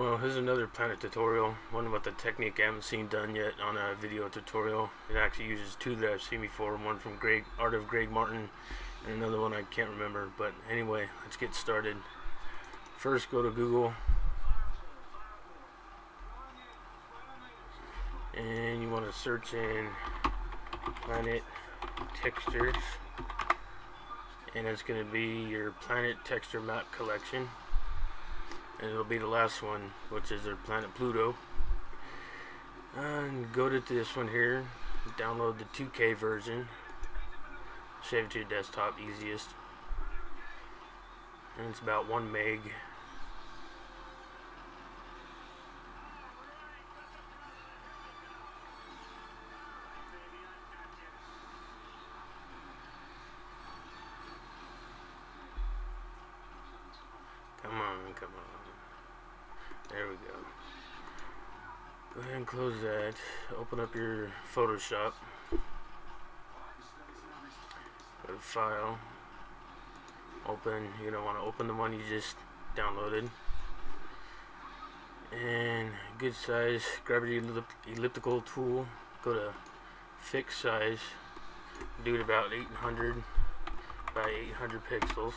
Well, here's another planet tutorial, one with a technique I haven't seen done yet on a video tutorial. It actually uses two that I've seen before, one from Art of Greg Martin and another one I can't remember. But anyway, let's get started. First, go to Google and you want to search in planet textures, and it's going to be your planet texture map collection, and it'll be the last one, which is their planet Pluto. And go to this one here, download the 2K version, save it to your desktop, easiest, and it's about 1 meg. Come on. There we go. Go ahead and close that. Open up your Photoshop. Go to File. Open. You're going to want to open the one you just downloaded. And good size. Grab your elliptical tool. Go to Fix Size. Do it about 800 by 800 pixels.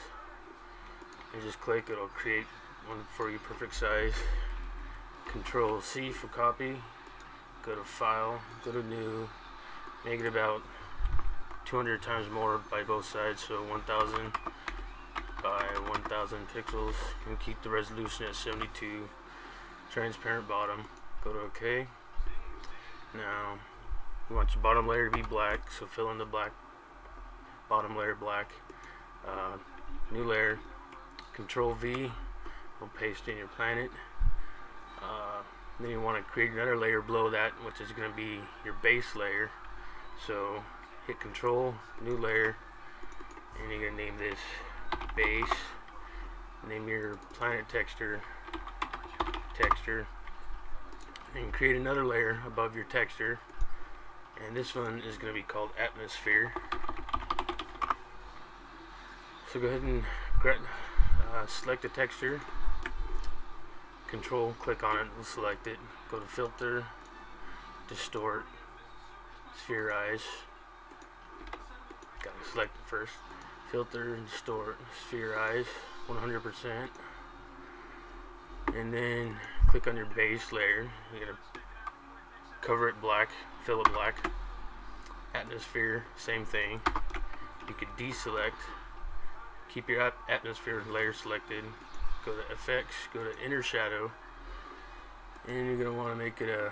And just click, it'll create one for you, perfect size. Control C for copy. Go to File, go to New, make it about 200 times more by both sides, so 1000 by 1000 pixels, and keep the resolution at 72. Transparent bottom. Go to OK. Now you want your bottom layer to be black, so fill in the black bottom layer black. New layer. Control V will paste in your planet. Then you want to create another layer below that, which is going to be your base layer. So hit Control, new layer, and you're going to name this base. Name your planet texture, and create another layer above your texture. And this one is going to be called atmosphere. So go ahead and select the texture, Control, click on it, we'll select it, go to Filter, Distort, Spherize, gotta select it first, Filter, Distort, Spherize, 100%, and then click on your base layer. You're gonna cover it black, fill it black. Atmosphere, same thing, you could deselect. Keep your atmosphere layer selected, go to Effects, go to Inner Shadow, and you're going to want to make it a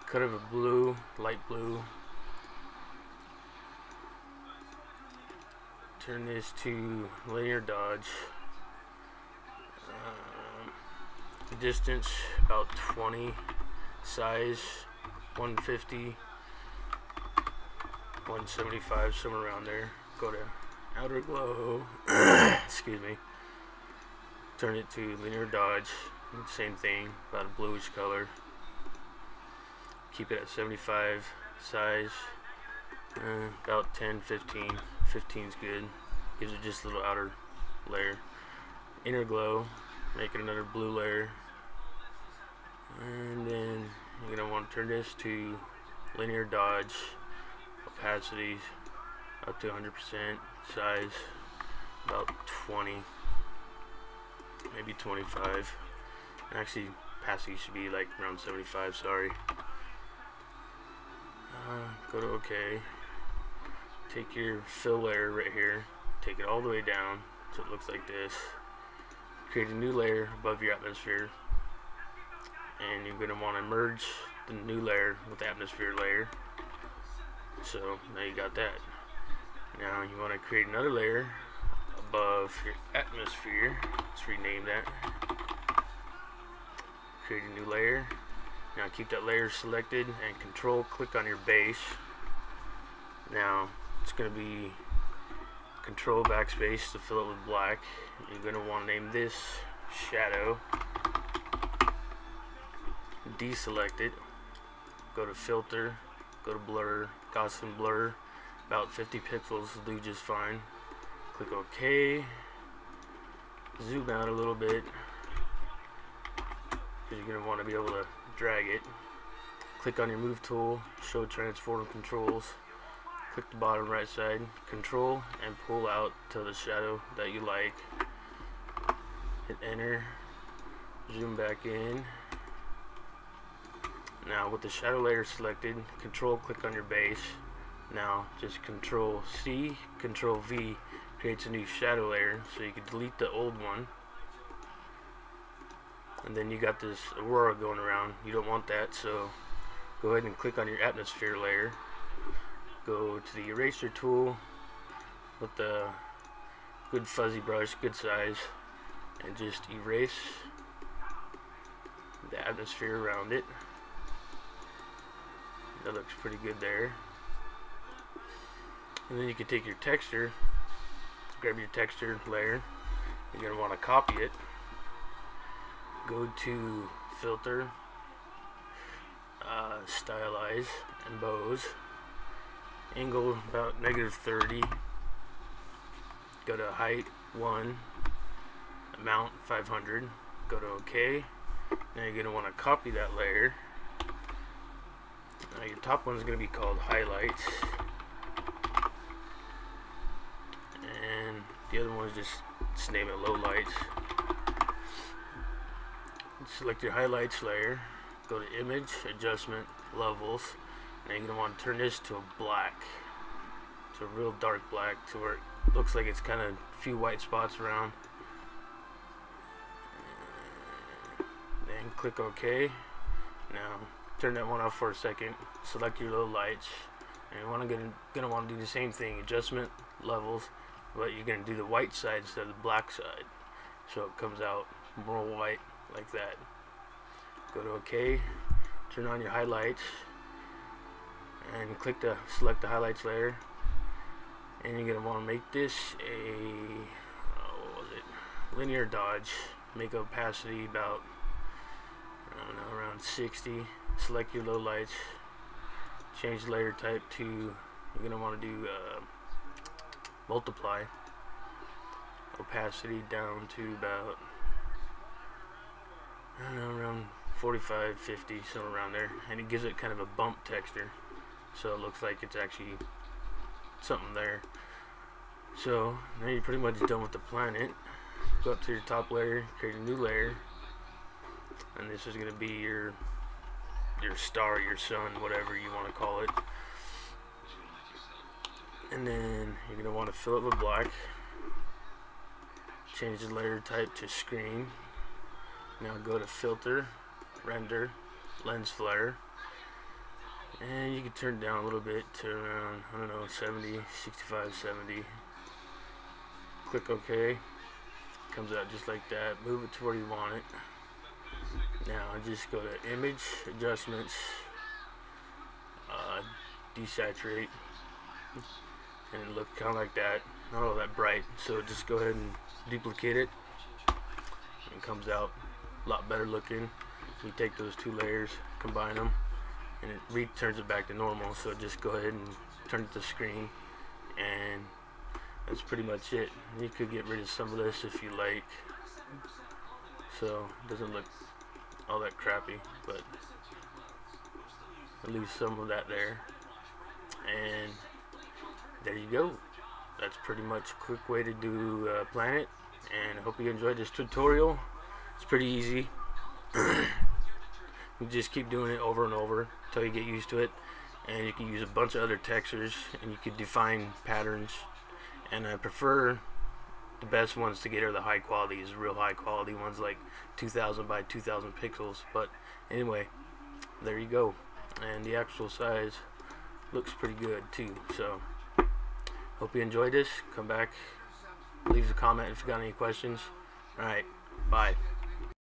cut of a blue, light blue. Turn this to linear dodge. Distance about 20, size 150, 175, somewhere around there. Go to outer glow, excuse me, turn it to linear dodge, same thing, about a bluish color, keep it at 75, size about 10, 15 is good, gives it just a little outer layer. Inner glow, make it another blue layer, and then you're going to want to turn this to linear dodge, opacity up to 100%, size about 20, maybe 25. Actually, opacity should be like around 75, sorry. Go to OK. Take your fill layer right here, take it all the way down so it looks like this. Create a new layer above your atmosphere, and you're going to want to merge the new layer with the atmosphere layer. So now you got that. Now you want to create another layer above your atmosphere. Let's rename that. Create a new layer. Now keep that layer selected and Control click on your base. Now it's going to be Control backspace to fill it with black. You're going to want to name this Shadow. Deselect it. Go to Filter. Go to Blur. Gaussian Blur. About 50 pixels will do just fine. Click OK. Zoom out a little bit. because you're going to want to be able to drag it. Click on your move tool, show transform controls, click the bottom right side, control, and pull out to the shadow that you like. Hit enter, zoom back in. Now with the shadow layer selected, control click on your base. Now just control C, control V creates a new shadow layer, so you can delete the old one. And then you got this aurora going around. You don't want that, so go ahead and click on your atmosphere layer. Go to the eraser tool with the good fuzzy brush, good size, and just erase the atmosphere around it. That looks pretty good there. And then you can take your texture, grab your texture layer. You're going to want to copy it. Go to filter, stylize, emboss, angle about -30, go to height 1, amount 500, go to OK. Now you're going to want to copy that layer. Now your top one is going to be called highlights, and the other one is just name it lowlights. Select your highlights layer, go to image, adjustment, levels. Now you're going to want to turn this to a black, to a real dark black, to where it looks like it's kind of a few white spots around. Then click OK. Now turn that one off for a second, select your low lights, and you're gonna want to do the same thing, adjustment, levels, but you're going to do the white side instead of the black side, so it comes out more white like that. Go to OK, turn on your highlights, and select the highlights layer, and you're going to want to make this a linear dodge. Make opacity about, I don't know, around 60. Select your low lights, change layer type to, you're going to want to do multiply, opacity down to about, I don't know, around 45, 50, somewhere around there, and it gives it kind of a bump texture, so it looks like it's actually something there. So now you're pretty much done with the planet. Go up to your top layer, create a new layer, and this is going to be your star, your sun, whatever you want to call it. And then you're going to want to fill it with black. Change the layer type to screen. Now go to filter, render, lens flare, and you can turn it down a little bit to around, I don't know, 70, 65, 70. Click OK. Comes out just like that. Move it to where you want it. Now just go to image, adjustments, desaturate, and it looks kind of like that. Not all that bright, so just go ahead and duplicate it. It comes out a lot better looking. You take those two layers, combine them, and it returns it back to normal. So just go ahead and turn it to screen, and that's pretty much it. You could get rid of some of this if you like, so it doesn't look all that crappy, but I'll leave some of that there. And there you go. That's pretty much a quick way to do Planet, and I hope you enjoyed this tutorial. It's pretty easy. You just keep doing it over and over until you get used to it, and you can use a bunch of other textures, and you can define patterns. And I prefer the best ones to get are the high quality, is real high quality ones like 2000 by 2000 pixels. But anyway, there you go, and the actual size looks pretty good too. So hope you enjoyed this. Come back, leave a comment if you got any questions. Alright, bye.